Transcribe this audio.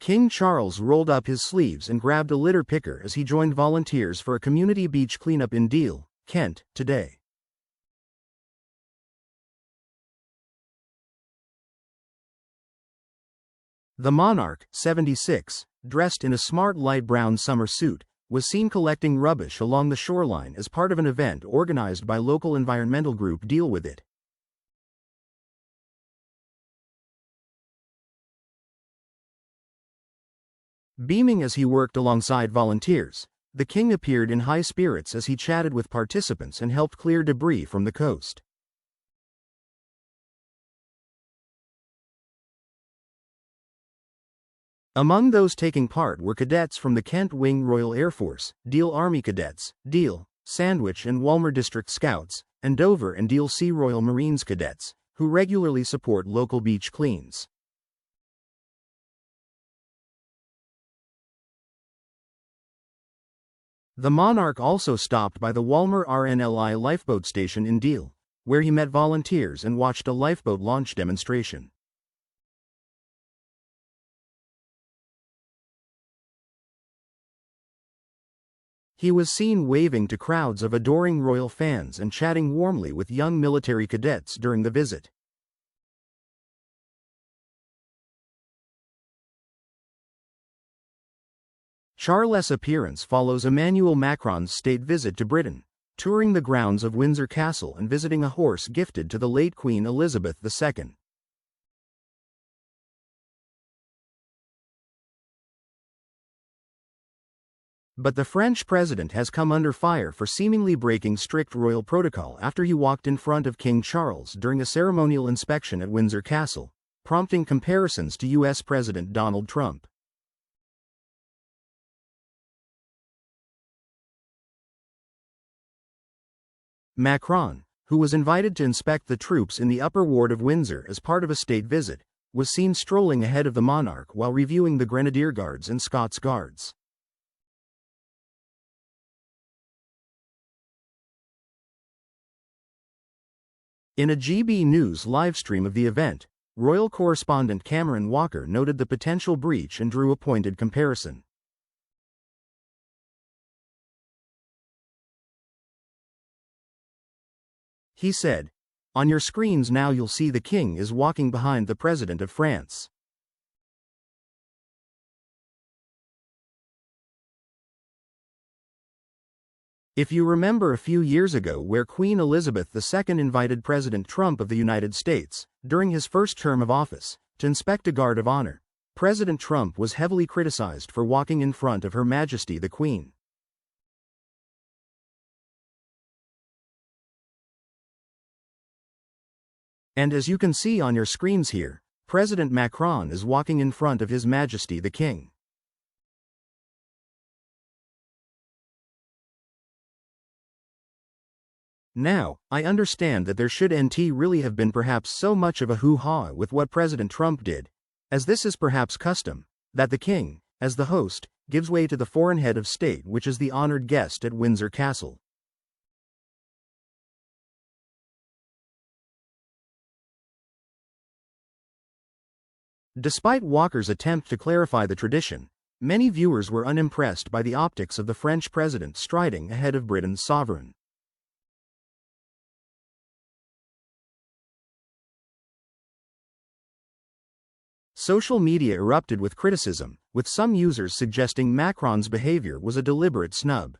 King Charles rolled up his sleeves and grabbed a litter picker as he joined volunteers for a community beach cleanup in Deal, Kent, today. The monarch, 76, dressed in a smart light brown summer suit, was seen collecting rubbish along the shoreline as part of an event organized by local environmental group Deal With It. Beaming as he worked alongside volunteers, the king appeared in high spirits as he chatted with participants and helped clear debris from the coast. Among those taking part were cadets from the Kent Wing Royal Air Force, Deal Army Cadets, Deal, Sandwich and Walmer District Scouts, and Dover and Deal Sea Royal Marines Cadets, who regularly support local beach cleans. The monarch also stopped by the Walmer RNLI lifeboat station in Deal, where he met volunteers and watched a lifeboat launch demonstration. He was seen waving to crowds of adoring royal fans and chatting warmly with young military cadets during the visit. Charles' appearance follows Emmanuel Macron's state visit to Britain, touring the grounds of Windsor Castle and visiting a horse gifted to the late Queen Elizabeth II. But the French president has come under fire for seemingly breaking strict royal protocol after he walked in front of King Charles during a ceremonial inspection at Windsor Castle, prompting comparisons to U.S. President Donald Trump. Macron, who was invited to inspect the troops in the upper ward of Windsor as part of a state visit, was seen strolling ahead of the monarch while reviewing the Grenadier Guards and Scots Guards. In a GB News livestream of the event, royal correspondent Cameron Walker noted the potential breach and drew a pointed comparison. He said, "On your screens now you'll see the king is walking behind the president of France. If you remember a few years ago where Queen Elizabeth II invited President Trump of the United States, during his first term of office, to inspect a guard of honor, President Trump was heavily criticized for walking in front of Her Majesty the Queen. And as you can see on your screens here, President Macron is walking in front of His Majesty the King." Now, I understand that there shouldn't really have been perhaps so much of a hoo-ha with what President Trump did, as this is perhaps custom, that the king, as the host, gives way to the foreign head of state which is the honored guest at Windsor Castle. Despite Walker's attempt to clarify the tradition, many viewers were unimpressed by the optics of the French president striding ahead of Britain's sovereign. Social media erupted with criticism, with some users suggesting Macron's behavior was a deliberate snub.